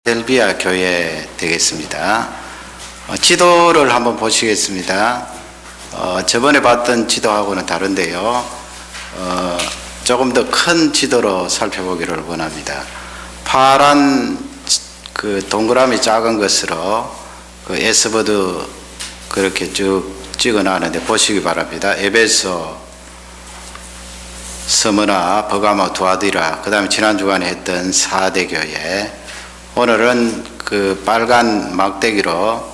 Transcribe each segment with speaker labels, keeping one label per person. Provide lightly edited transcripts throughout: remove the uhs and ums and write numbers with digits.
Speaker 1: 필라델비아 교회 되겠습니다. 지도를 한번 보시겠습니다. 저번에 봤던 지도하고는 다른데요. 조금 더 큰 지도로 살펴보기를 원합니다. 파란 그 동그라미 작은 것으로 그 S보드 그렇게 쭉 찍어놨는데 보시기 바랍니다. 에베소, 스무나, 버가모, 두아디라, 그 다음에 지난 주간에 했던 4대 교회, 오늘은 그 빨간 막대기로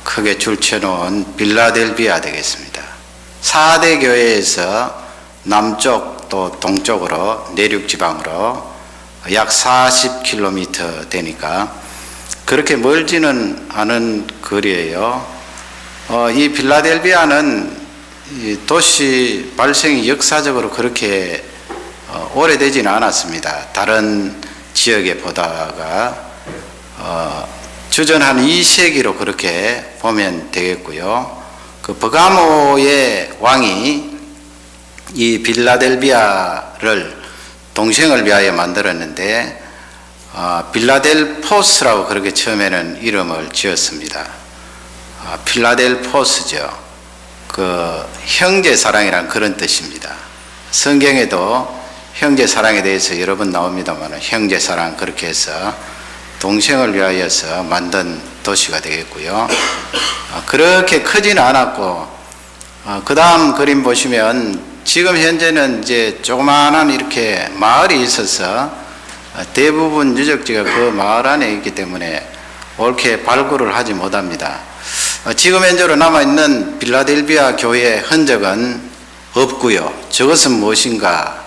Speaker 1: 크게 줄쳐놓은 빌라델비아 되겠습니다. 4대 교회에서 남쪽 또 동쪽으로 내륙 지방으로 약 40km 되니까 그렇게 멀지는 않은 거리예요. 이 빌라델비아는 이 도시 발생이 역사적으로 그렇게 오래되지는 않았습니다. 다른 지역에 보다가 주전 한 2세기로 그렇게 보면 되겠고요. 그 버가모의 왕이 이 빌라델비아를 동생을 위하여 만들었는데 빌라델포스라고 그렇게 처음에는 이름을 지었습니다. 필라델포스죠. 그 형제 사랑이란 그런 뜻입니다. 성경에도 형제 사랑에 대해서 여러 번 나옵니다만 형제 사랑 그렇게 해서 동생을 위하여서 만든 도시가 되겠고요. 그렇게 크지는 않았고 그 다음 그림 보시면 지금 현재는 이제 조그마한 이렇게 마을이 있어서 대부분 유적지가 그 마을 안에 있기 때문에 옳게 발굴을 하지 못합니다. 지금 현재로 남아있는 빌라델비아 교회의 흔적은 없고요. 저것은 무엇인가?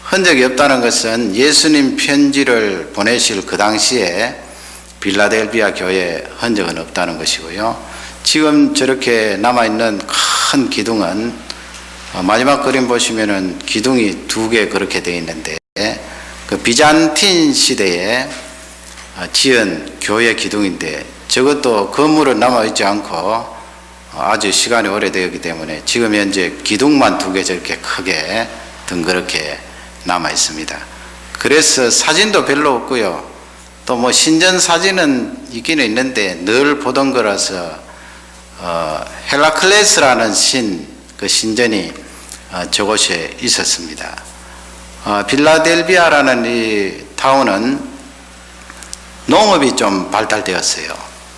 Speaker 1: 흔적이 없다는 것은 예수님 편지를 보내실 그 당시에 빌라델비아 교회에 흔적은 없다는 것이고요. 지금 저렇게 남아있는 큰 기둥은 마지막 그림 보시면은 기둥이 2개 그렇게 되어 있는데 그 비잔틴 시대에 지은 교회 기둥인데 저것도 건물은 남아있지 않고 아주 시간이 오래되었기 때문에 지금 현재 기둥만 2개 저렇게 크게 덩그렇게 남아 있습니다. 그래서 사진도 별로 없고요. 또 뭐 신전 사진은 있기는 있는데 늘 보던 거라서 헬라클레스라는 그 신전이 저곳에 있었습니다. 빌라델비아라는 이 타운은 농업이 좀 발달되었어요.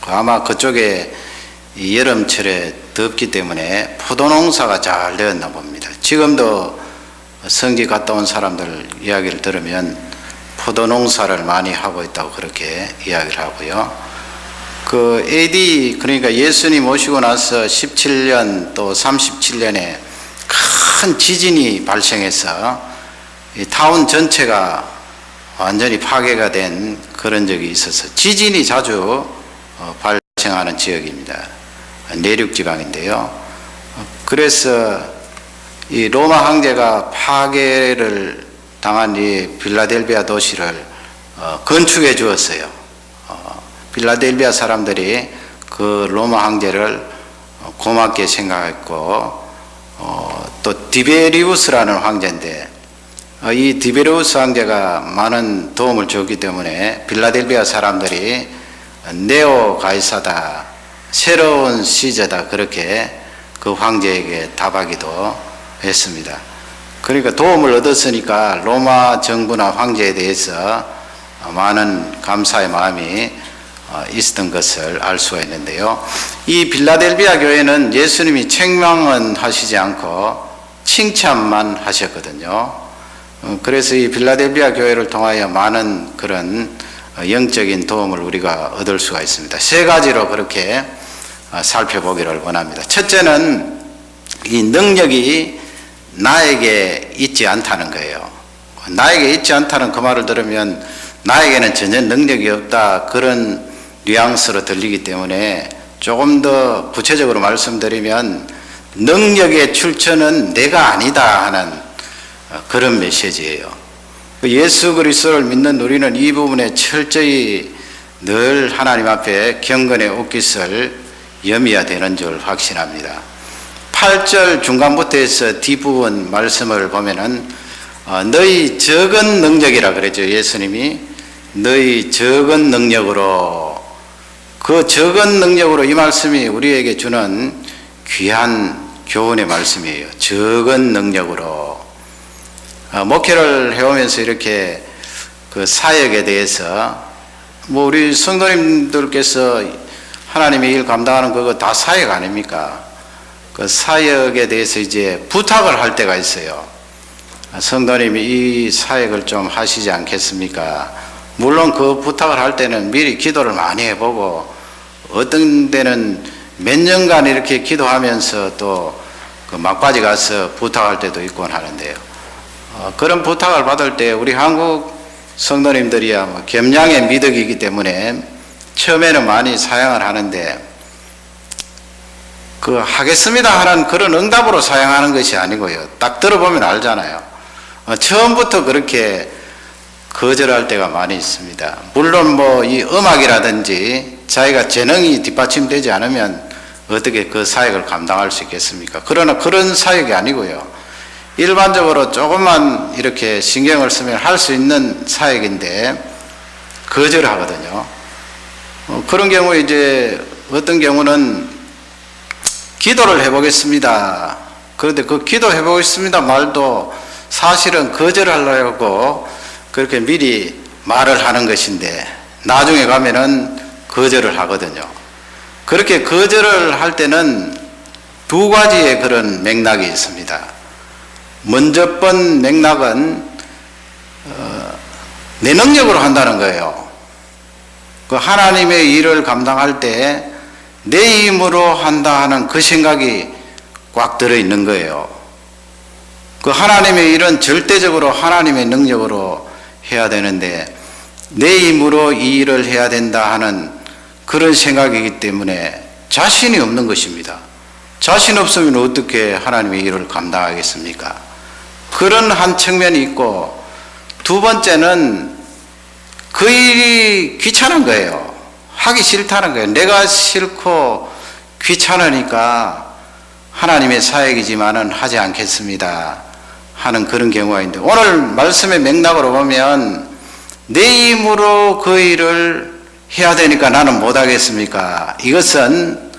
Speaker 1: 아마 그쪽에 여름철에 덥기 때문에 포도 농사가 잘 되었나 봅니다. 지금도 성지 갔다 온 사람들 이야기를 들으면 포도 농사를 많이 하고 있다고 그렇게 이야기를 하고요. 그 AD 그러니까 예수님 오시고 나서 17년 또 37년에 큰 지진이 발생해서 이 타운 전체가 완전히 파괴가 된 그런 적이 있어서 지진이 자주 발생하는 지역입니다. 내륙 지방인데요. 그래서 이 로마 황제가 파괴를 당한 이 빌라델비아 도시를 건축해 주었어요. 빌라델비아 사람들이 그 로마 황제를 고맙게 생각했고 또 디베리우스라는 황제인데 이 디베리우스 황제가 많은 도움을 줬기 때문에 빌라델비아 사람들이 네오 가이사다, 새로운 시저다 그렇게 그 황제에게 답하기도 했습니다. 그러니까 도움을 얻었으니까 로마 정부나 황제에 대해서 많은 감사의 마음이 있었던 것을 알 수가 있는데요. 이 빌라델비아 교회는 예수님이 책망은 하시지 않고 칭찬만 하셨거든요. 그래서 이 빌라델비아 교회를 통하여 많은 그런 영적인 도움을 우리가 얻을 수가 있습니다. 3가지로 그렇게 살펴보기를 원합니다. 첫째는 이 능력이 나에게 있지 않다는 거예요. 나에게 있지 않다는 그 말을 들으면 나에게는 전혀 능력이 없다 그런 뉘앙스로 들리기 때문에 조금 더 구체적으로 말씀드리면 능력의 출처는 내가 아니다 하는 그런 메시지예요. 예수 그리스도를 믿는 우리는 이 부분에 철저히 늘 하나님 앞에 경건의 옷깃을 염해야 되는 줄 확신합니다. 8절 중간부터 해서 뒷부분 말씀을 보면은 너희 적은 능력이라 그랬죠. 예수님이 너희 적은 능력으로, 그 적은 능력으로, 이 말씀이 우리에게 주는 귀한 교훈의 말씀이에요. 적은 능력으로. 목회를 해오면서 이렇게 그 사역에 대해서, 뭐 우리 성도님들께서 하나님의 일 감당하는 그거 다 사역 아닙니까? 그 사역에 대해서 이제 부탁을 할 때가 있어요. 성도님이 이 사역을 좀 하시지 않겠습니까? 물론 그 부탁을 할 때는 미리 기도를 많이 해보고, 어떤 때는 몇 년간 이렇게 기도하면서 또 그 막바지 가서 부탁할 때도 있곤 하는데요. 그런 부탁을 받을 때 우리 한국 성도님들이야 뭐 겸양의 미덕이기 때문에 처음에는 많이 사양을 하는데, 그 하겠습니다 하는 그런 응답으로 사양하는 것이 아니고요. 딱 들어보면 알잖아요. 처음부터 그렇게 거절할 때가 많이 있습니다. 물론 뭐 이 음악이라든지 자기가 재능이 뒷받침되지 않으면 어떻게 그 사역을 감당할 수 있겠습니까? 그러나 그런 사역이 아니고요. 일반적으로 조금만 이렇게 신경을 쓰면 할 수 있는 사역인데 거절하거든요. 그런 경우에 이제 어떤 경우는 기도를 해보겠습니다. 그런데 그 기도해 보겠습니다 말도 사실은 거절하려고 그렇게 미리 말을 하는 것인데 나중에 가면은 거절을 하거든요. 그렇게 거절을 할 때는 두 가지의 그런 맥락이 있습니다. 먼저 번 맥락은 내 능력으로 한다는 거예요. 그 하나님의 일을 감당할 때 내 힘으로 한다 하는 그 생각이 꽉 들어있는 거예요. 그 하나님의 일은 절대적으로 하나님의 능력으로 해야 되는데 내 힘으로 이 일을 해야 된다 하는 그런 생각이기 때문에 자신이 없는 것입니다. 자신 없으면 어떻게 하나님의 일을 감당하겠습니까? 그런 한 측면이 있고, 두 번째는 그 일이 귀찮은 거예요. 하기 싫다는 거예요. 내가 싫고 귀찮으니까 하나님의 사역이지만은 하지 않겠습니다 하는 그런 경우가 있는데, 오늘 말씀의 맥락으로 보면 내 힘으로 그 일을 해야 되니까 나는 못하겠습니까? 이것은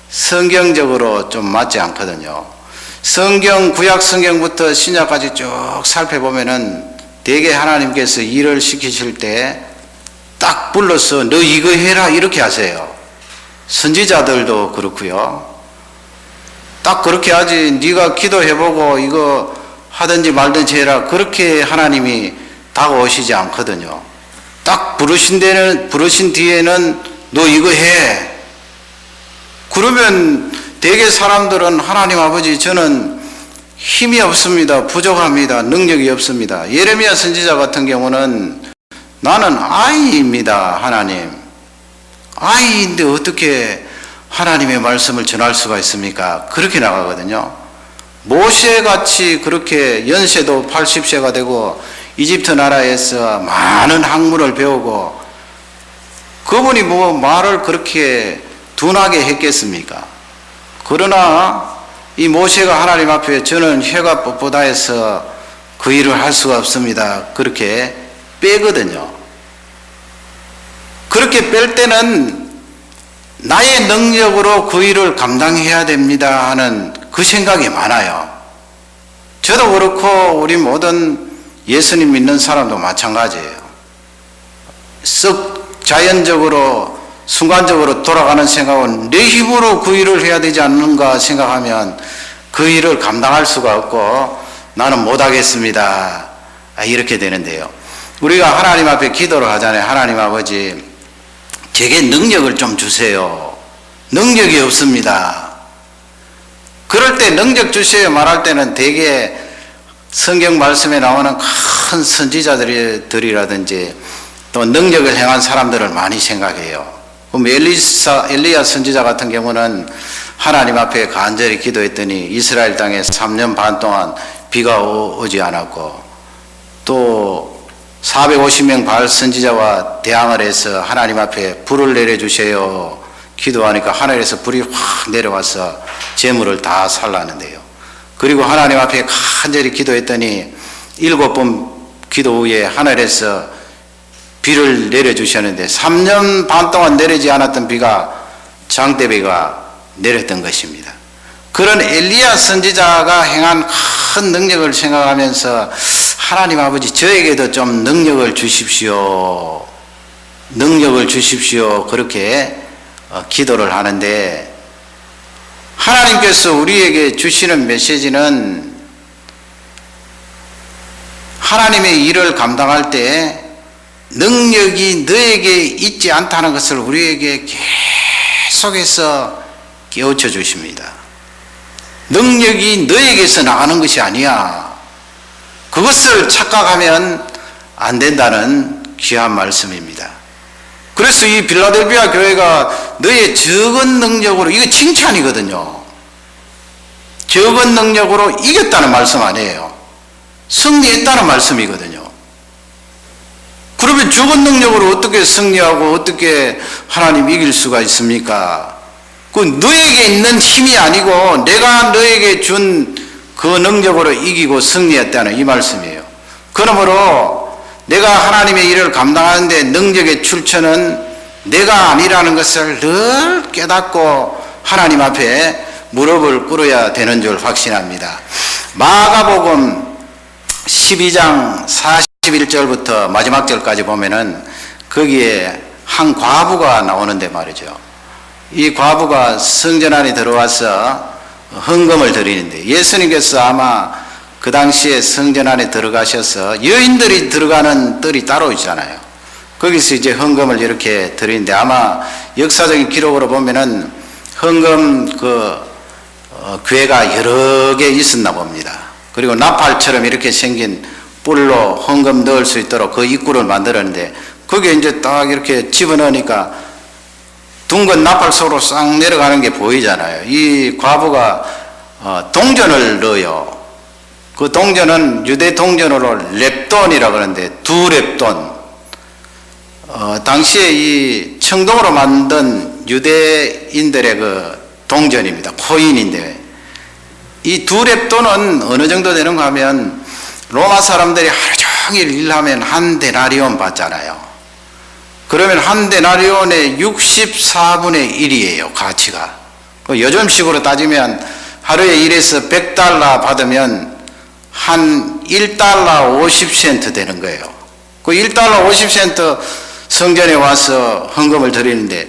Speaker 1: 성경적으로 좀 맞지 않거든요. 성경, 구약 성경부터 신약까지 쭉 살펴보면은 대개 하나님께서 일을 시키실 때 딱 불러서 너 이거 해라 이렇게 하세요. 선지자들도 그렇고요. 딱 그렇게 하지, 네가 기도해보고 이거 하든지 말든지 해라 그렇게 하나님이 다가오시지 않거든요. 딱 부르신 뒤에는 너 이거 해. 그러면 대개 사람들은 하나님 아버지 저는 힘이 없습니다. 부족합니다. 능력이 없습니다. 예레미야 선지자 같은 경우는 나는 아이입니다. 하나님. 아이인데 어떻게 하나님의 말씀을 전할 수가 있습니까? 그렇게 나가거든요. 모세같이 그렇게 연세도 80세가 되고 이집트 나라에서 많은 학문을 배우고 그분이 뭐 말을 그렇게 둔하게 했겠습니까? 그러나 이 모세가 하나님 앞에 저는 혀가 뻣뻣하 해서 그 일을 할 수가 없습니다. 그렇게 빼거든요. 그렇게 뺄 때는 나의 능력으로 그 일을 감당해야 됩니다 하는 그 생각이 많아요. 저도 그렇고 우리 모든 예수님 믿는 사람도 마찬가지예요. 썩 자연적으로 순간적으로 돌아가는 생각은 내 힘으로 그 일을 해야 되지 않는가 생각하면 그 일을 감당할 수가 없고 나는 못하겠습니다 이렇게 되는데요. 우리가 하나님 앞에 기도를 하잖아요. 하나님 아버지 제게 능력을 좀 주세요. 능력이 없습니다. 그럴 때 능력 주세요 말할 때는 대개 성경 말씀에 나오는 큰 선지자들이라든지 또 능력을 행한 사람들을 많이 생각해요. 그럼 엘리야 선지자 같은 경우는 하나님 앞에 간절히 기도했더니 이스라엘 땅에 3년 반 동안 비가 오지 않았고, 또 450명 바알 선지자와 대항을 해서 하나님 앞에 불을 내려주세요 기도하니까 하늘에서 불이 확 내려와서 재물을 다 살랐는데요. 그리고 하나님 앞에 간절히 기도했더니 7번 기도 후에 하늘에서 비를 내려주셨는데 3년 반 동안 내리지 않았던 비가 장대비가 내렸던 것입니다. 그런 엘리야 선지자가 행한 큰 능력을 생각하면서 하나님 아버지 저에게도 좀 능력을 주십시오. 능력을 주십시오. 그렇게 기도를 하는데 하나님께서 우리에게 주시는 메시지는 하나님의 일을 감당할 때 능력이 너에게 있지 않다는 것을 우리에게 계속해서 깨우쳐 주십니다. 능력이 너에게서 나가는 것이 아니야. 그것을 착각하면 안 된다는 귀한 말씀입니다. 그래서 이 빌라델비아 교회가 너의 적은 능력으로, 이거 칭찬이거든요. 적은 능력으로 이겼다는 말씀 아니에요. 승리했다는 말씀이거든요. 그러면 적은 능력으로 어떻게 승리하고 어떻게 하나님 이길 수가 있습니까? 그 너에게 있는 힘이 아니고 내가 너에게 준 그 능력으로 이기고 승리했다는 이 말씀이에요. 그러므로 내가 하나님의 일을 감당하는데 능력의 출처는 내가 아니라는 것을 늘 깨닫고 하나님 앞에 무릎을 꿇어야 되는 줄 확신합니다. 마가복음 12장 41절부터 마지막 절까지 보면은 거기에 한 과부가 나오는데 말이죠. 이 과부가 성전 안에 들어와서 헌금을 드리는데 예수님께서 아마 그 당시에 성전 안에 들어가셔서 여인들이 들어가는 뜰이 따로 있잖아요. 거기서 이제 헌금을 이렇게 드리는데 아마 역사적인 기록으로 보면은 헌금 괴가 여러 개 있었나 봅니다. 그리고 나팔처럼 이렇게 생긴 뿔로 헌금 넣을 수 있도록 그 입구를 만들었는데 거기에 이제 딱 이렇게 집어넣으니까 둥근 나팔 속으로 싹 내려가는 게 보이잖아요. 이 과부가 동전을 넣어요. 그 동전은 유대 동전으로 렙돈이라고 그러는데 두 렙돈. 당시에 이 청동으로 만든 유대인들의 그 동전입니다. 코인인데 이 두 렙돈은 어느 정도 되는가 하면 로마 사람들이 하루 종일 일하면 한 데나리온 받잖아요. 그러면 한 데나리온의 64분의 1이에요. 가치가. 요즘식으로 따지면 하루에 일해서 100달러 받으면 한 1달러 50센트 되는 거예요. 그 1달러 50센트 성전에 와서 헌금을 드리는데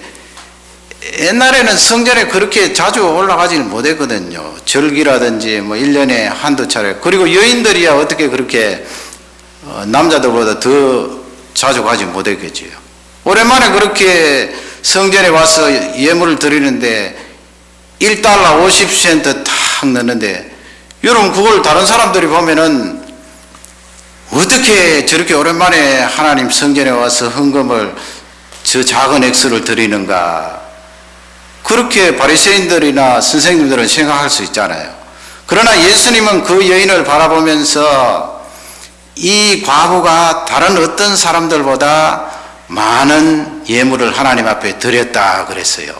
Speaker 1: 옛날에는 성전에 그렇게 자주 올라가지는 못했거든요. 절기라든지 뭐 1년에 한두 차례. 그리고 여인들이야 어떻게 그렇게 남자들보다 더 자주 가지 못했겠지요. 오랜만에 그렇게 성전에 와서 예물을 드리는데 1달러 50센트 탁 넣는데 여러분 그걸 다른 사람들이 보면은 어떻게 저렇게 오랜만에 하나님 성전에 와서 헌금을 저 작은 액수를 드리는가 그렇게 바리새인들이나 선생님들은 생각할 수 있잖아요. 그러나 예수님은 그 여인을 바라보면서 이 과부가 다른 어떤 사람들보다 많은 예물을 하나님 앞에 드렸다 그랬어요.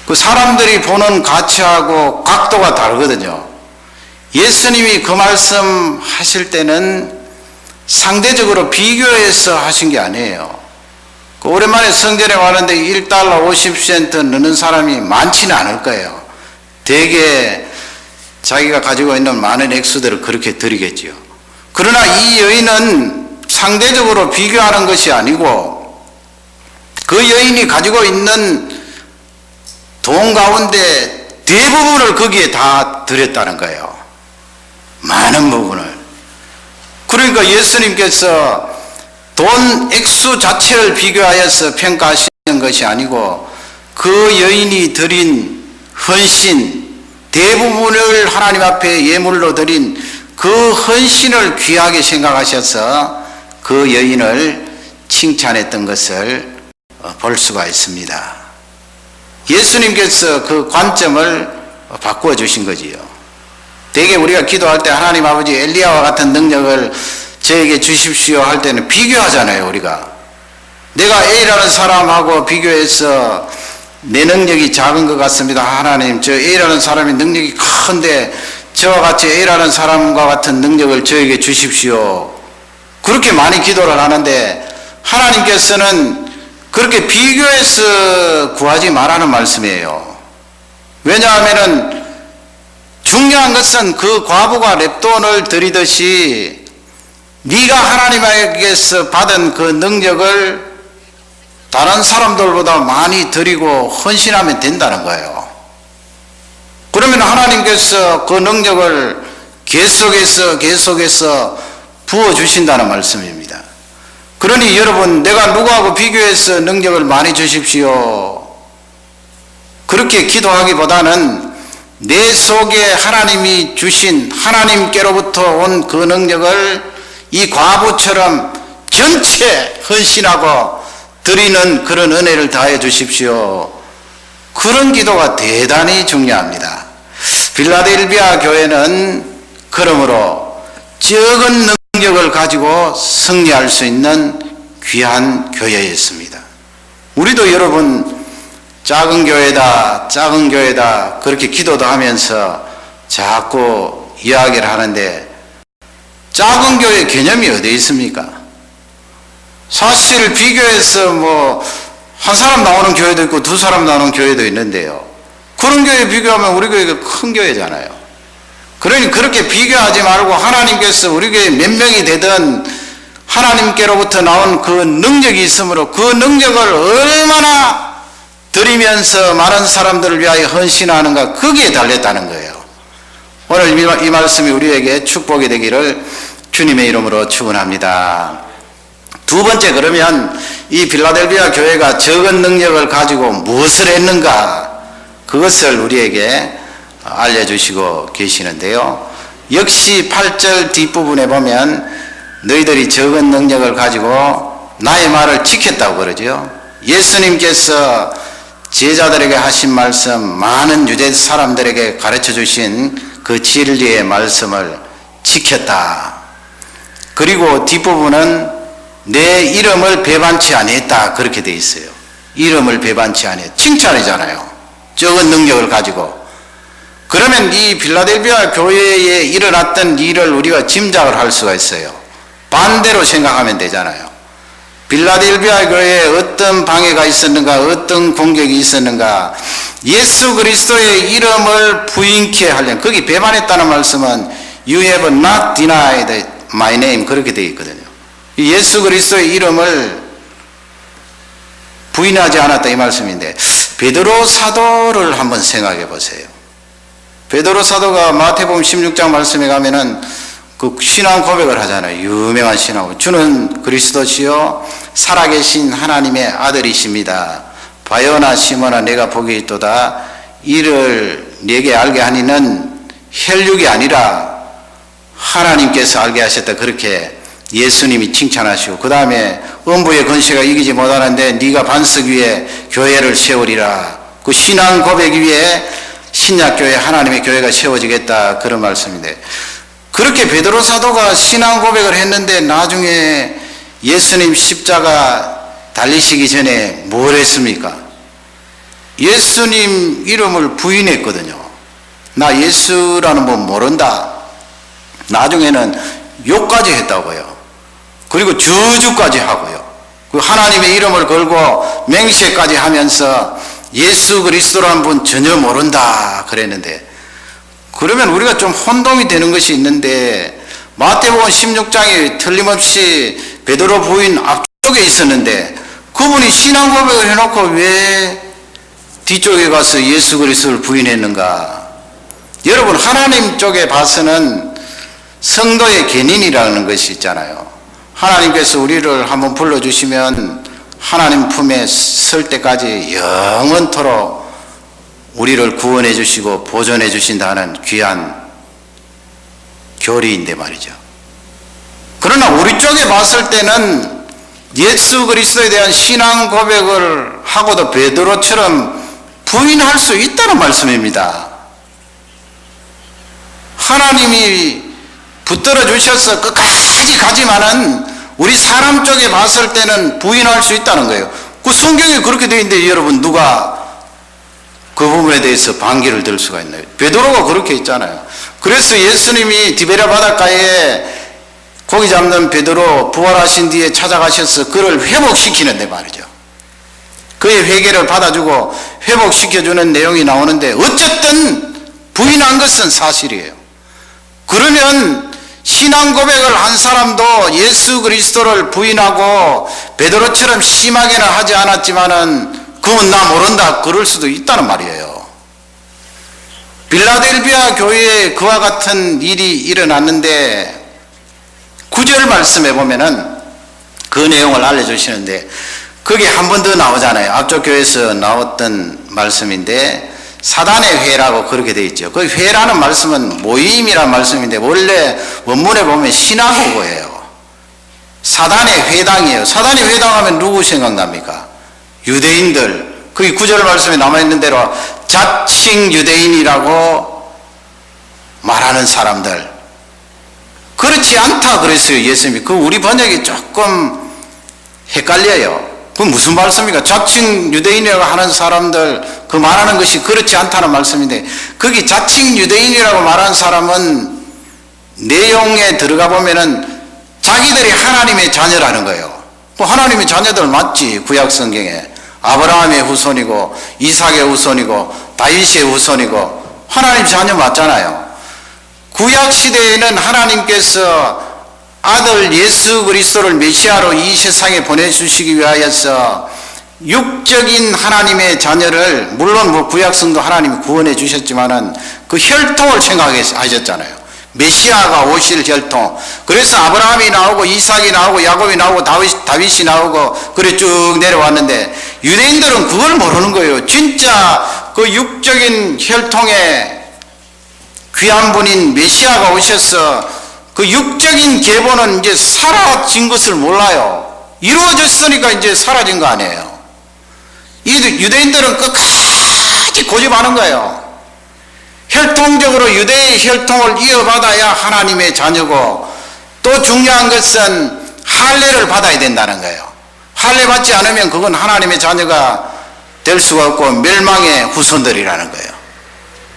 Speaker 1: 그 사람들이 보는 가치하고 각도가 다르거든요. 예수님이 그 말씀 하실 때는 상대적으로 비교해서 하신 게 아니에요. 그 오랜만에 성전에 왔는데 1달러 50센트 넣는 사람이 많지는 않을 거예요. 대개 자기가 가지고 있는 많은 액수들을 그렇게 드리겠지요. 그러나 이 여인은 상대적으로 비교하는 것이 아니고 그 여인이 가지고 있는 돈 가운데 대부분을 거기에 다 드렸다는 거예요. 많은 부분을. 그러니까 예수님께서 돈 액수 자체를 비교하여서 평가하시는 것이 아니고 그 여인이 드린 헌신, 대부분을 하나님 앞에 예물로 드린 그 헌신을 귀하게 생각하셔서 그 여인을 칭찬했던 것을 볼 수가 있습니다. 예수님께서 그 관점을 바꾸어 주신 거지요. 대개 우리가 기도할 때 하나님 아버지 엘리야와 같은 능력을 저에게 주십시오 할 때는 비교하잖아요. 우리가 내가 A라는 사람하고 비교해서 내 능력이 작은 것 같습니다. 하나님 저 A라는 사람이 능력이 큰데 저와 같이 A라는 사람과 같은 능력을 저에게 주십시오. 그렇게 많이 기도를 하는데 하나님께서는 그렇게 비교해서 구하지 말라는 말씀이에요. 왜냐하면 중요한 것은 그 과부가 렙돈을 드리듯이 네가 하나님에게서 받은 그 능력을 다른 사람들보다 많이 드리고 헌신하면 된다는 거예요. 그러면 하나님께서 그 능력을 계속해서 부어주신다는 말씀입니다. 그러니 여러분, 내가 누구하고 비교해서 능력을 많이 주십시오, 그렇게 기도하기보다는 내 속에 하나님이 주신, 하나님께로부터 온 그 능력을 이 과부처럼 전체 헌신하고 드리는 그런 은혜를 다해 주십시오. 그런 기도가 대단히 중요합니다. 빌라델비아 교회는 그러므로 적은 능력을 가지고 승리할 수 있는 귀한 교회였습니다. 우리도 여러분 작은 교회다 그렇게 기도도 하면서 자꾸 이야기를 하는데, 작은 교회 개념이 어디 있습니까? 사실 비교해서 한 사람 나오는 교회도 있고 두 사람 나오는 교회도 있는데요, 그런 교회 비교하면 우리 교회가 큰 교회잖아요. 그러니 그렇게 비교하지 말고 하나님께서 우리 교회 몇 명이 되든 하나님께로부터 나온 그 능력이 있으므로 그 능력을 얼마나 드리면서 많은 사람들을 위하여 헌신하는가, 거기에 달렸다는 거예요. 오늘 이 말씀이 우리에게 축복이 되기를 주님의 이름으로 축원합니다. 두 번째, 그러면 이 빌라델비아 교회가 적은 능력을 가지고 무엇을 했는가, 그것을 우리에게 알려주시고 계시는데요. 역시 8절 뒷부분에 보면 너희들이 적은 능력을 가지고 나의 말을 지켰다고 그러죠. 예수님께서 제자들에게 하신 말씀, 많은 유대 사람들에게 가르쳐 주신 그 진리의 말씀을 지켰다. 그리고 뒷부분은 내 이름을 배반치 아니했다, 그렇게 돼 있어요. 이름을 배반치 아니했다, 칭찬이잖아요. 적은 능력을 가지고. 그러면 이 빌라델비아 교회에 일어났던 일을 우리가 짐작을 할 수가 있어요. 반대로 생각하면 되잖아요. 빌라델비아 교회에 어떤 방해가 있었는가, 어떤 공격이 있었는가, 예수 그리스도의 이름을 부인케 하려는, 거기 배반했다는 말씀은 You have not denied my name, 그렇게 되어 있거든요. 예수 그리스도의 이름을 부인하지 않았다, 이 말씀인데, 베드로 사도를 한번 생각해 보세요. 베드로 사도가 마태복음 16장 말씀에 가면은 그 신앙 고백을 하잖아요. 유명한 신앙 고백. 주는 그리스도시요 살아계신 하나님의 아들이십니다. 바요나 시몬아, 내가 복이 있도다. 이를 네게 알게 하니는 혈육이 아니라 하나님께서 알게 하셨다, 그렇게 예수님이 칭찬하시고, 그 다음에 음부의 권세가 이기지 못하는데 네가 반석 위에 교회를 세우리라. 그 신앙 고백 위에 신약교회, 하나님의 교회가 세워지겠다, 그런 말씀인데, 그렇게 베드로 사도가 신앙 고백을 했는데 나중에 예수님 십자가 달리시기 전에 뭘 했습니까? 예수님 이름을 부인했거든요. 나 예수라는 분 모른다. 나중에는 욕까지 했다고요. 그리고 저주까지 하고요. 그 하나님의 이름을 걸고 맹세까지 하면서 예수 그리스도라는 분 전혀 모른다 그랬는데, 그러면 우리가 좀 혼동이 되는 것이 있는데, 마태복음 16장에 틀림없이 베드로 부인 앞쪽에 있었는데 그분이 신앙 고백을 해놓고 왜 뒤쪽에 가서 예수 그리스도를 부인했는가? 여러분, 하나님 쪽에 봐서는 성도의 견인이라는 것이 있잖아요. 하나님께서 우리를 한번 불러주시면 하나님 품에 설 때까지 영원토록 우리를 구원해 주시고 보존해 주신다는 귀한 교리인데 말이죠. 그러나 우리 쪽에 봤을 때는 예수 그리스도에 대한 신앙 고백을 하고도 베드로처럼 부인할 수 있다는 말씀입니다. 하나님이 붙들어 주셔서 끝까지 가지만은 우리 사람 쪽에 봤을 때는 부인할 수 있다는 거예요. 그 성경에 그렇게 되어 있는데 여러분, 누가 그 부분에 대해서 반기를 들 수가 있나요? 베드로가 그렇게 있잖아요. 그래서 예수님이 디베랴 바닷가에 고기 잡는 베드로 부활하신 뒤에 찾아가셔서 그를 회복시키는데 말이죠. 그의 회개를 받아주고 회복시켜주는 내용이 나오는데 어쨌든 부인한 것은 사실이에요. 그러면 신앙 고백을 한 사람도 예수 그리스도를 부인하고 베드로처럼 심하게는 하지 않았지만은 그건 나 모른다 그럴 수도 있다는 말이에요. 빌라델비아 교회에 그와 같은 일이 일어났는데 9절 말씀에 보면은 그 내용을 알려주시는데 그게 한 번 더 나오잖아요. 앞쪽 교회에서 나왔던 말씀인데 사단의 회라고 그렇게 되어 있죠. 그 회라는 말씀은 모임이라는 말씀인데 원래 원문에 보면 시나고그예요. 사단의 회당이에요. 사단의 회당하면 누구 생각납니까? 유대인들. 그게 9절 말씀에 남아있는 대로 자칭 유대인이라고 말하는 사람들. 그렇지 않다 그랬어요. 예수님이. 그 우리 번역이 조금 헷갈려요. 그 무슨 말씀입니까? 자칭 유대인이라고 하는 사람들 그 말하는 것이 그렇지 않다는 말씀인데 거기 자칭 유대인이라고 말하는 사람은 내용에 들어가 보면은 자기들이 하나님의 자녀라는 거예요. 뭐 하나님의 자녀들 맞지? 구약 성경에 아브라함의 후손이고 이삭의 후손이고 다윗의 후손이고 하나님 자녀 맞잖아요. 구약 시대에는 하나님께서 아들 예수 그리스도를 메시아로 이 세상에 보내주시기 위하여서 육적인 하나님의 자녀를 물론 뭐 구약성도 하나님이 구원해 주셨지만은 그 혈통을 생각하셨잖아요. 메시아가 오실 혈통. 그래서 아브라함이 나오고 이삭이 나오고 야곱이 나오고 다윗이 나오고 그래 쭉 내려왔는데 유대인들은 그걸 모르는 거예요. 진짜 그 육적인 혈통의 귀한 분인 메시아가 오셔서 그 육적인 계보는 이제 사라진 것을 몰라요. 이루어졌으니까 이제 사라진 거 아니에요. 이 유대인들은 끝까지 고집하는 거예요. 혈통적으로 유대의 혈통을 이어받아야 하나님의 자녀고 또 중요한 것은 할례를 받아야 된다는 거예요. 할례 받지 않으면 그건 하나님의 자녀가 될 수가 없고 멸망의 후손들이라는 거예요.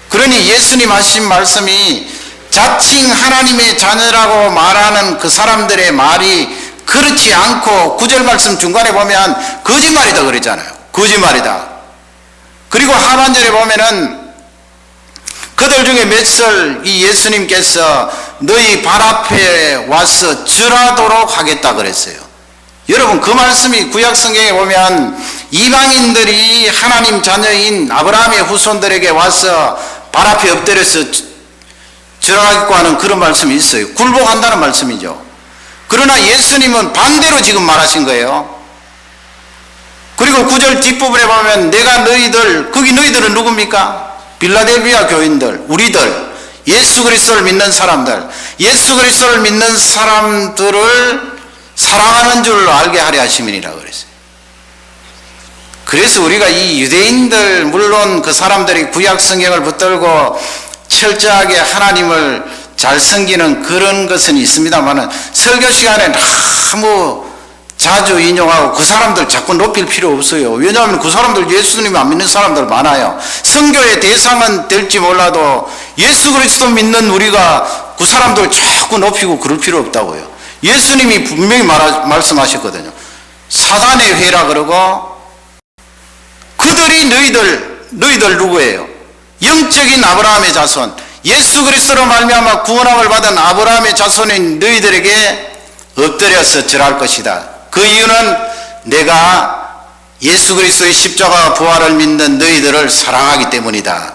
Speaker 1: 그러니 예수님 하신 말씀이 자칭 하나님의 자녀라고 말하는 그 사람들의 말이 그렇지 않고 9절 말씀 중간에 보면 거짓말이다 그랬잖아요. 거짓말이다. 그리고 하반절에 보면은 그들 중에 몇을 이 예수님께서 너희 발 앞에 와서 절하도록 하겠다 그랬어요. 여러분 그 말씀이 구약 성경에 보면 이방인들이 하나님 자녀인 아브라함의 후손들에게 와서 발 앞에 엎드려서 절하겠고 하는 그런 말씀이 있어요. 굴복한다는 말씀이죠. 그러나 예수님은 반대로 지금 말하신 거예요. 그리고 9절 뒷부분에 보면 내가 너희들, 거기 너희들은 누굽니까? 빌라델비아 교인들, 우리들, 예수 그리스도를 믿는 사람들, 예수 그리스도를 믿는 사람들을 사랑하는 줄로 알게 하려 하심이니라 그랬어요. 그래서 우리가 이 유대인들, 물론 그 사람들이 구약 성경을 붙들고 철저하게 하나님을 잘 섬기는 그런 것은 있습니다만 설교 시간에 너무 자주 인용하고 그 사람들 자꾸 높일 필요 없어요. 왜냐하면 그 사람들 예수님 안 믿는 사람들 많아요. 선교의 대상은 될지 몰라도 예수 그리스도 믿는 우리가 그 사람들 자꾸 높이고 그럴 필요 없다고요. 예수님이 분명히 말씀하셨거든요. 사단의 회라 그러고 그들이 너희들 누구예요? 영적인 아브라함의 자손, 예수 그리스도로 말미암아 구원함을 받은 아브라함의 자손인 너희들에게 엎드려서 절할 것이다. 그 이유는 내가 예수 그리스도의 십자가 부활을 믿는 너희들을 사랑하기 때문이다.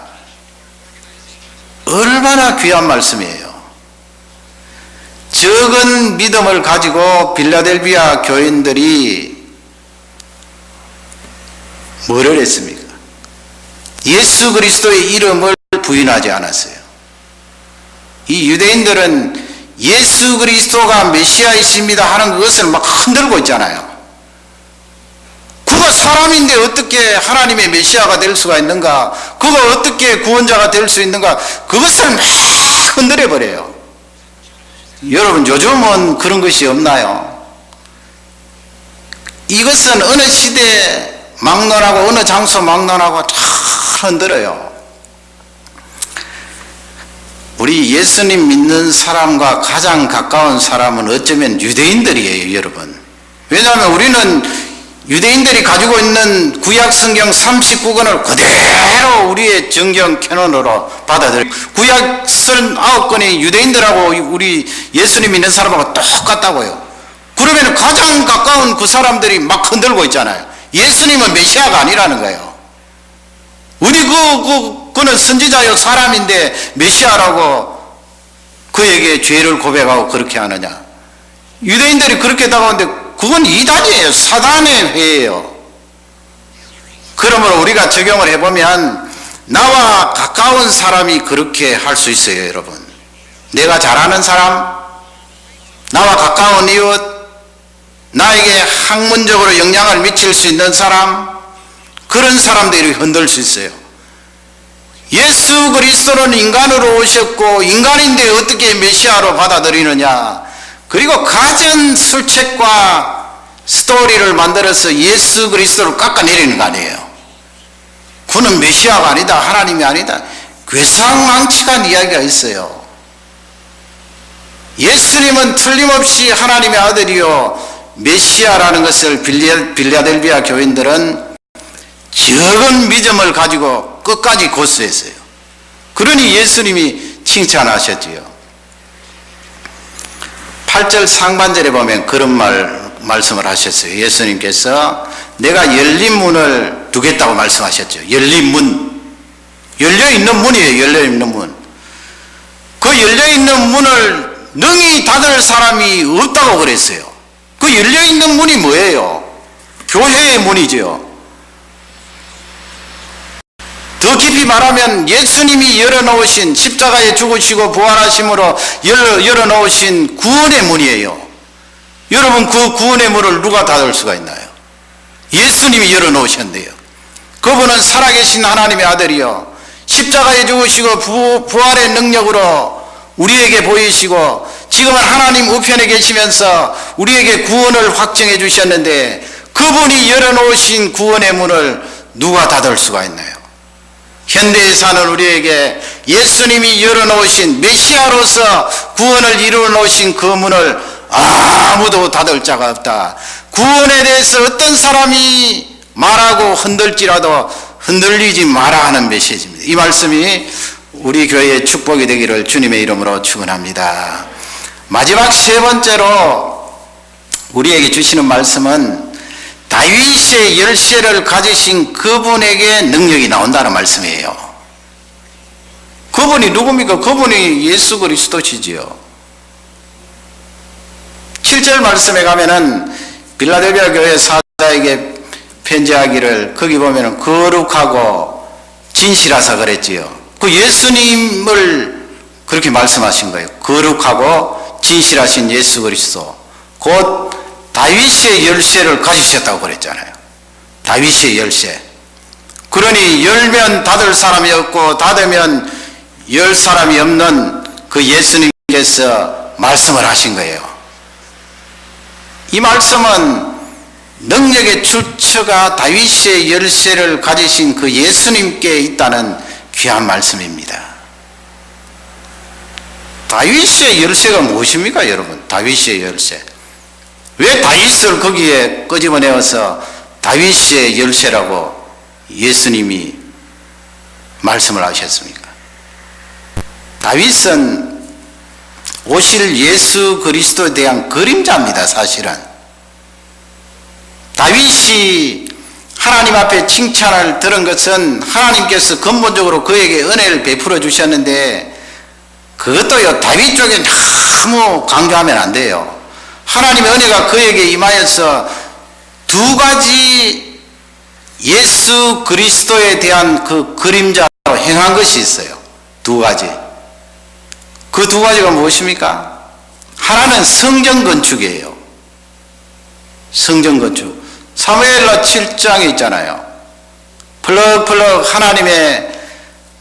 Speaker 1: 얼마나 귀한 말씀이에요. 적은 믿음을 가지고 빌라델비아 교인들이 뭐를 했습니까? 예수 그리스도의 이름을 부인하지 않았어요. 이 유대인들은 예수 그리스도가 메시아이십니다 하는 그것을 막 흔들고 있잖아요. 그가 사람인데 어떻게 하나님의 메시아가 될 수가 있는가? 그가 어떻게 구원자가 될 수 있는가? 그것을 막 흔들어 버려요. 여러분 요즘은 그런 것이 없나요? 이것은 어느 시대 막론하고 어느 장소 막론하고 다 흔들어요. 우리 예수님 믿는 사람과 가장 가까운 사람은 어쩌면 유대인들이에요, 여러분. 왜냐하면 우리는 유대인들이 가지고 있는 구약 성경 39권을 그대로 우리의 정경 캐논으로 받아들여요. 구약 39권이 유대인들하고 우리 예수님 믿는 사람하고 똑같다고요. 그러면 가장 가까운 그 사람들이 막 흔들고 있잖아요. 예수님은 메시아가 아니라는 거예요. 어디 그는 선지자요 사람인데 메시아라고 그에게 죄를 고백하고 그렇게 하느냐. 유대인들이 그렇게 다가오는데 그건 이단이에요. 사단의 회예요. 그러므로 우리가 적용을 해보면 나와 가까운 사람이 그렇게 할 수 있어요, 여러분. 내가 잘 아는 사람, 나와 가까운 이웃, 나에게 학문적으로 영향을 미칠 수 있는 사람, 그런 사람들이 흔들 수 있어요. 예수 그리스도는 인간으로 오셨고 인간인데 어떻게 메시아로 받아들이느냐. 그리고 가진 술책과 스토리를 만들어서 예수 그리스도를 깎아내리는 거 아니에요. 그는 메시아가 아니다, 하나님이 아니다. 괴상망측한 이야기가 있어요. 예수님은 틀림없이 하나님의 아들이요 메시아라는 것을 빌라델비아 교인들은 적은 믿음을 가지고 끝까지 고수했어요. 그러니 예수님이 칭찬하셨지요. 8절 상반절에 보면 그런 말씀을 하셨어요. 예수님께서 내가 열린 문을 두겠다고 말씀하셨죠. 열린 문. 열려있는 문이에요. 열려있는 문. 그 열려있는 문을 능히 닫을 사람이 없다고 그랬어요. 그 열려있는 문이 뭐예요? 교회의 문이죠. 더 깊이 말하면 예수님이 열어놓으신 십자가에 죽으시고 부활하심으로 열어놓으신 구원의 문이에요. 여러분 그 구원의 문을 누가 닫을 수가 있나요? 예수님이 열어놓으셨는데요. 그분은 살아계신 하나님의 아들이요 십자가에 죽으시고 부활의 능력으로 우리에게 보이시고 지금은 하나님 우편에 계시면서 우리에게 구원을 확정해 주셨는데 그분이 열어놓으신 구원의 문을 누가 닫을 수가 있나요? 현대에 사는 우리에게 예수님이 열어놓으신 메시아로서 구원을 이루어놓으신 그 문을 아무도 닫을 자가 없다. 구원에 대해서 어떤 사람이 말하고 흔들지라도 흔들리지 마라 하는 메시지입니다. 이 말씀이 우리 교회의 축복이 되기를 주님의 이름으로 축원합니다. 마지막 세 번째로 우리에게 주시는 말씀은 다윗의 열쇠를 가지신 그분에게 능력이 나온다는 말씀이에요. 그분이 누굽니까? 그분이 예수 그리스도시지요. 7절 말씀에 가면은 빌라델비아 교회 사자에게 편지하기를 거기 보면은 거룩하고 진실하사 그랬지요. 그 예수님을 그렇게 말씀하신 거예요. 거룩하고 진실하신 예수 그리스도 곧 다윗의 열쇠를 가지셨다고 그랬잖아요. 다윗의 열쇠. 그러니 열면 닫을 사람이 없고 닫으면 열 사람이 없는 그 예수님께서 말씀을 하신 거예요. 이 말씀은 능력의 출처가 다윗의 열쇠를 가지신 그 예수님께 있다는 귀한 말씀입니다. 다윗의 열쇠가 무엇입니까, 여러분? 다윗의 열쇠. 왜 다윗을 거기에 끄집어내어서 다윗의 열쇠라고 예수님이 말씀을 하셨습니까? 다윗은 오실 예수 그리스도에 대한 그림자입니다, 사실은. 다윗이 하나님 앞에 칭찬을 들은 것은 하나님께서 근본적으로 그에게 은혜를 베풀어 주셨는데 그것도요, 다윗 쪽에 너무 강조하면 안 돼요. 하나님의 은혜가 그에게 임하여서 두 가지 예수 그리스도에 대한 그 그림자로 행한 것이 있어요. 두 가지. 그 두 가지가 무엇입니까? 하나는 성전 건축이에요. 성전 건축. 사무엘라 7장에 있잖아요. 펄럭펄럭 하나님의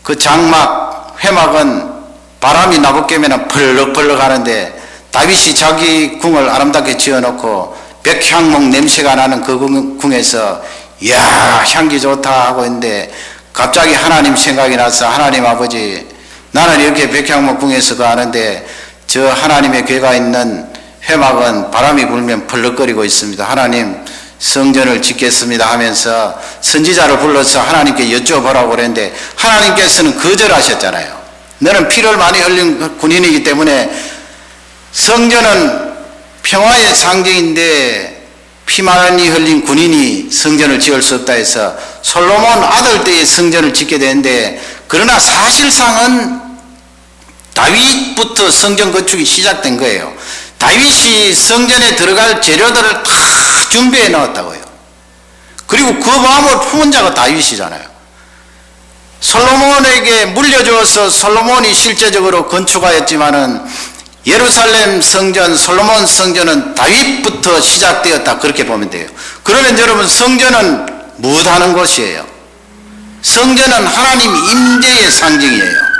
Speaker 1: 그 장막, 회막은 바람이 나붙게면 펄럭펄럭 하는데 다윗이 자기 궁을 아름답게 지어놓고 백향목 냄새가 나는 그 궁에서 이야 향기 좋다 하고 있는데 갑자기 하나님 생각이 나서 하나님 아버지 나는 이렇게 백향목궁에서 가는데 저 하나님의 궤가 있는 회막은 바람이 불면 펄럭거리고 있습니다. 하나님 성전을 짓겠습니다 하면서 선지자를 불러서 하나님께 여쭤보라고 그랬는데 하나님께서는 거절하셨잖아요. 너는 피를 많이 흘린 군인이기 때문에 성전은 평화의 상징인데 피 많이 흘린 군인이 성전을 지을 수 없다 해서 솔로몬 아들 때에 성전을 짓게 되는데, 그러나 사실상은 다윗부터 성전 건축이 시작된 거예요. 다윗이 성전에 들어갈 재료들을 다 준비해 놓았다고요. 그리고 그 마음을 품은 자가 다윗이잖아요. 솔로몬에게 물려주어서 솔로몬이 실제적으로 건축하였지만은 예루살렘 성전, 솔로몬 성전은 다윗부터 시작되었다, 그렇게 보면 돼요. 그러면 여러분, 성전은 무엇하는 곳이에요? 성전은 하나님 임재의 상징이에요.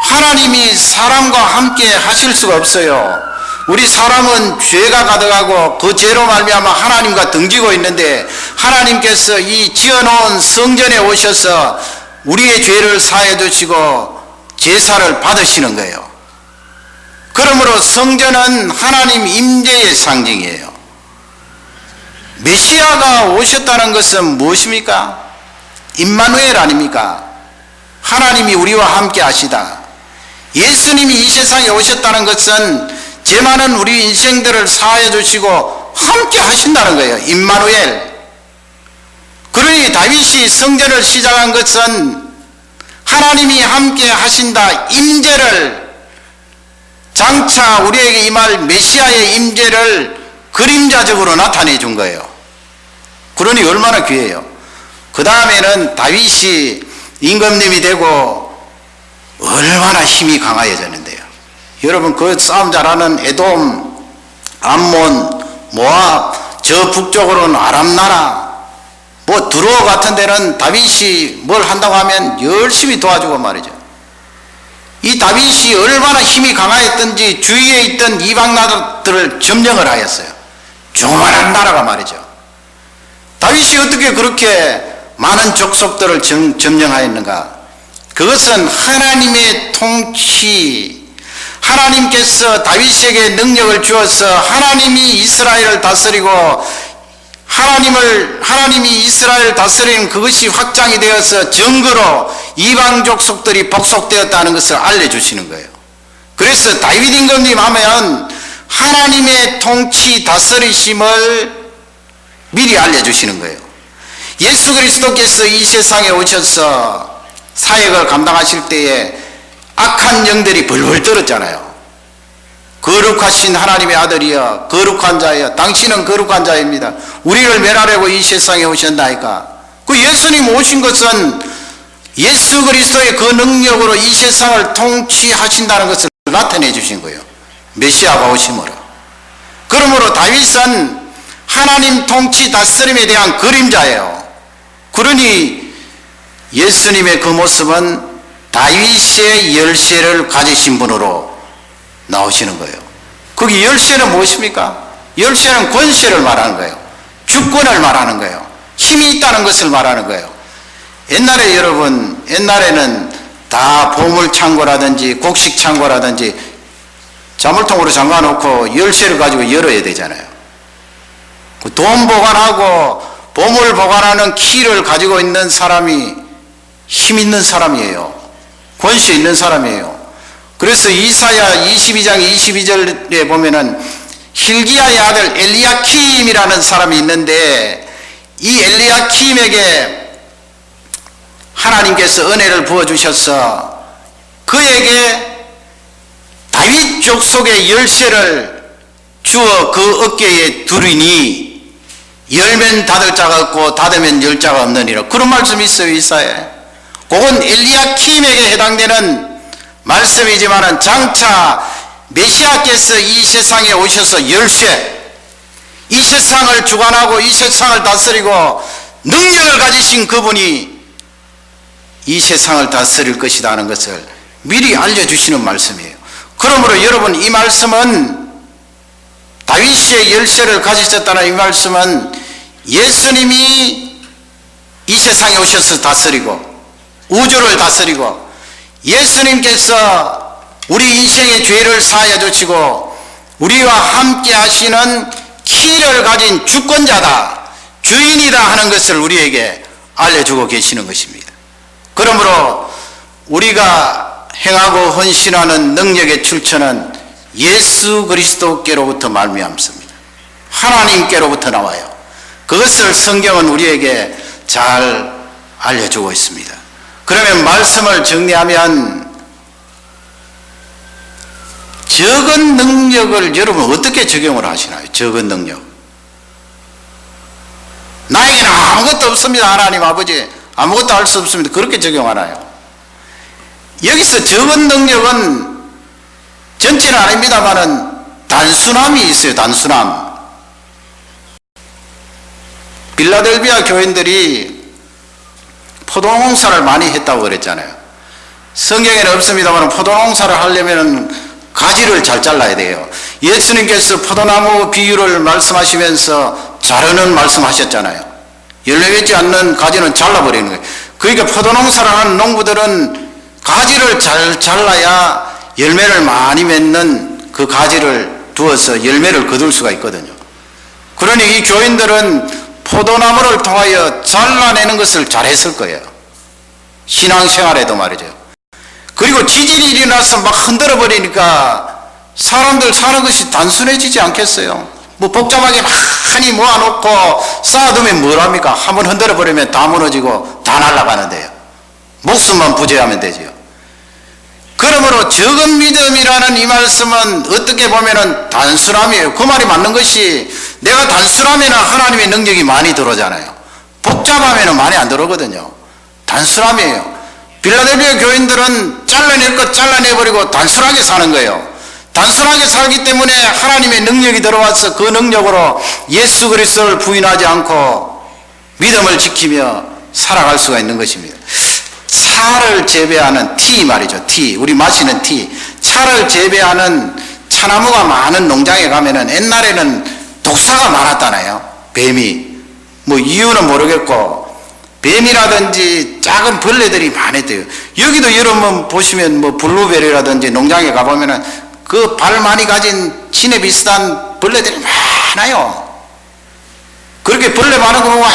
Speaker 1: 하나님이 사람과 함께 하실 수가 없어요. 우리 사람은 죄가 가득하고 그 죄로 말미암아 하나님과 등지고 있는데, 하나님께서 이 지어놓은 성전에 오셔서 우리의 죄를 사해 주시고 제사를 받으시는 거예요. 그러므로 성전은 하나님 임재의 상징이에요. 메시아가 오셨다는 것은 무엇입니까? 임마누엘 아닙니까? 하나님이 우리와 함께 하시다. 예수님이 이 세상에 오셨다는 것은 죄 많은 우리 인생들을 사하여 주시고 함께 하신다는 거예요. 임마누엘. 그러니 다윗이 성전을 시작한 것은 하나님이 함께 하신다, 임재를, 장차 우리에게 임할 메시아의 임재를 그림자적으로 나타내 준 거예요. 그러니 얼마나 귀해요. 그 다음에는 다윗이 임금님이 되고 얼마나 힘이 강해졌는데요. 여러분, 그 싸움 잘하는 에돔, 암몬, 모압, 저 북쪽으로는 아람 나라, 뭐 두로 같은 데는 다윗이 뭘 한다고 하면 열심히 도와주고 말이죠. 이 다윗이 얼마나 힘이 강하였던지 주위에 있던 이방 나라들을 점령을 하였어요. 조그마한 나라가 말이죠. 다윗이 어떻게 그렇게 많은 족속들을 점령하였는가? 그것은 하나님의 통치, 하나님께서 다윗에게 능력을 주어서 하나님이 이스라엘을 다스리고 하나님이 이스라엘을 다스리는 그것이 확장이 되어서 증거로 이방 족속들이 복속되었다는 것을 알려주시는 거예요. 그래서 다윗 임금님 하면 하나님의 통치 다스리심을 미리 알려주시는 거예요. 예수 그리스도께서 이 세상에 오셔서 사역을 감당하실 때에 악한 영들이 벌벌 떨었잖아요. 거룩하신 하나님의 아들이여, 거룩한 자여, 당신은 거룩한 자입니다. 우리를 멸하려고 이 세상에 오셨나이까. 그 예수님 오신 것은 예수 그리스도의 그 능력으로 이 세상을 통치하신다는 것을 나타내 주신 거예요. 메시아가 오심으로. 그러므로 다윗은 하나님 통치 다스림에 대한 그림자예요. 그러니 예수님의 그 모습은 다윗의 열쇠를 가지신 분으로 나오시는 거예요. 거기 열쇠는 무엇입니까? 열쇠는 권세를 말하는 거예요. 주권을 말하는 거예요. 힘이 있다는 것을 말하는 거예요. 옛날에 여러분, 옛날에는 다 보물창고라든지 곡식창고라든지 자물통으로 잠가놓고 열쇠를 가지고 열어야 되잖아요. 돈 보관하고 보물 보관하는 키를 가지고 있는 사람이 힘 있는 사람이에요. 권세 있는 사람이에요. 그래서 이사야 22장 22절에 보면은 hil기야의 아들 엘리야킴이라는 사람이 있는데, 이 엘리야킴에게 하나님께서 은혜를 부어주셔서 그에게 다윗 족속의 열쇠를 주어 그 어깨에 두리니 열면 닫을 자가 없고 닫으면 열 자가 없느니라. 그런 말씀이 있어요, 이사야에. 그건 엘리야킴에게 해당되는 말씀이지만은 장차 메시아께서 이 세상에 오셔서 열쇠, 이 세상을 주관하고 이 세상을 다스리고 능력을 가지신 그분이 이 세상을 다스릴 것이다 하는 것을 미리 알려주시는 말씀이에요. 그러므로 여러분, 이 말씀은 다윗의 열쇠를 가지셨다는 이 말씀은 예수님이 이 세상에 오셔서 다스리고 우주를 다스리고 예수님께서 우리 인생의 죄를 사하여 주시고 우리와 함께 하시는 키를 가진 주권자다, 주인이다 하는 것을 우리에게 알려주고 계시는 것입니다. 그러므로 우리가 행하고 헌신하는 능력의 출처는 예수 그리스도께로부터 말미암습니다. 하나님께로부터 나와요. 그것을 성경은 우리에게 잘 알려주고 있습니다. 그러면 말씀을 정리하면 적은 능력을 여러분 어떻게 적용을 하시나요? 적은 능력. 나에게는 아무것도 없습니다. 하나님 아버지 아무것도 할 수 없습니다. 그렇게 적용하나요? 여기서 적은 능력은 전체는 아닙니다만은 단순함이 있어요. 단순함. 빌라델비아 교인들이 포도농사를 많이 했다고 그랬잖아요. 성경에는 없습니다만 포도농사를 하려면 가지를 잘 잘라야 돼요. 예수님께서 포도나무 비유를 말씀하시면서 자르는 말씀하셨잖아요. 열매 맺지 않는 가지는 잘라버리는 거예요. 그러니까 포도농사를 하는 농부들은 가지를 잘 잘라야 열매를 많이 맺는 그 가지를 두어서 열매를 거둘 수가 있거든요. 그러니 이 교인들은 포도나무를 통하여 잘라내는 것을 잘했을 거예요. 신앙생활에도 말이죠. 그리고 지진이 일어나서 막 흔들어 사람들 사는 것이 단순해지지 않겠어요? 뭐 복잡하게 많이 모아놓고 쌓아두면 뭘 합니까? 한번 흔들어 버리면 다 무너지고 다 날아가는데요. 목숨만 부재하면 되지요. 그러므로 적은 믿음이라는 이 말씀은 어떻게 보면은 단순함이에요. 그 말이 맞는 것이 내가 단순하면 하나님의 능력이 많이 들어오잖아요. 복잡하면 많이 안 들어오거든요. 단순함이에요. 빌라델비아 교인들은 잘라낼 것 잘라내버리고 단순하게 사는 거예요. 단순하게 살기 때문에 하나님의 능력이 들어와서 그 능력으로 예수 그리스도를 부인하지 않고 믿음을 지키며 살아갈 수가 있는 것입니다. 차를 재배하는 티 말이죠. 티, 우리 마시는 티. 차를 재배하는 차나무가 많은 농장에 가면은 옛날에는 독사가 많았잖아요. 뱀이. 뭐 이유는 모르겠고 뱀이라든지 작은 벌레들이 많았대요. 여기도 여러분 보시면 뭐 블루베리라든지 농장에 가보면은 그 발 많이 가진 진에 비슷한 벌레들이 많아요. 그렇게 벌레 많은 거 보면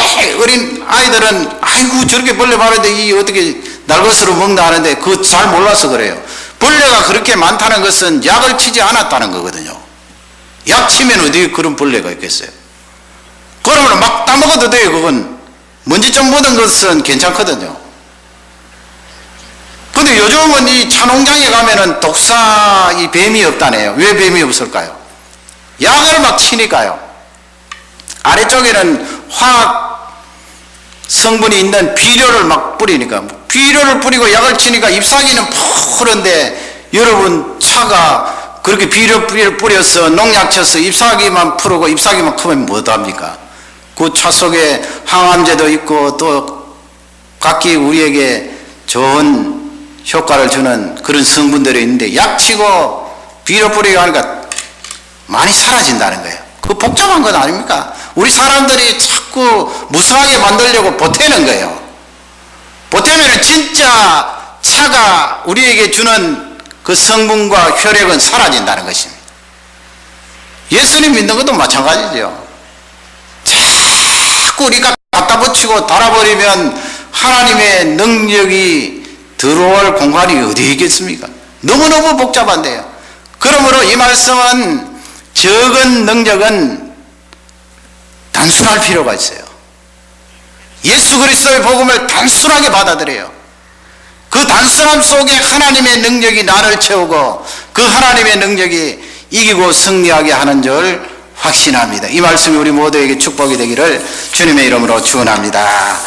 Speaker 1: 어린 아이들은 아이고 저렇게 벌레 많은데 이 어떻게 날것으로 먹나 하는데 그거 잘 몰라서 그래요. 벌레가 그렇게 많다는 것은 약을 치지 않았다는 거거든요. 약 치면 어디 그런 벌레가 있겠어요. 그러면 막 따먹어도 돼요. 그건 먼지 좀 묻은 것은 괜찮거든요. 근데 요즘은 이 차농장에 가면은 독사 이 뱀이 없다네요. 왜 뱀이 없을까요? 약을 막 치니까요. 아래쪽에는 화학 성분이 있는 비료를 막 뿌리니까 비료를 뿌리고 약을 치니까 잎사귀는 푸른데 여러분 차가 그렇게 비료를 뿌려서 농약 쳐서 잎사귀만 푸르고 잎사귀만 크면 뭐합니까? 그 차 속에 항암제도 있고 또 각기 우리에게 좋은 효과를 주는 그런 성분들이 있는데 약치고 비료 뿌리고 하니까 많이 사라진다는 거예요. 그거 복잡한 건 아닙니까? 우리 사람들이 자꾸 무수하게 만들려고 보태는 거예요. 보태면 진짜 차가 우리에게 주는 그 성분과 혈액은 사라진다는 것입니다. 예수님 믿는 것도 마찬가지죠. 자꾸 우리가 갖다 붙이고 달아버리면 하나님의 능력이 들어올 공간이 어디 있겠습니까? 너무너무 복잡한데요. 그러므로 이 말씀은 적은 능력은 단순할 필요가 있어요. 예수 그리스도의 복음을 단순하게 받아들여요. 그 단순함 속에 하나님의 능력이 나를 채우고 그 하나님의 능력이 이기고 승리하게 하는 줄 확신합니다. 이 말씀이 우리 모두에게 축복이 되기를 주님의 이름으로 축원합니다.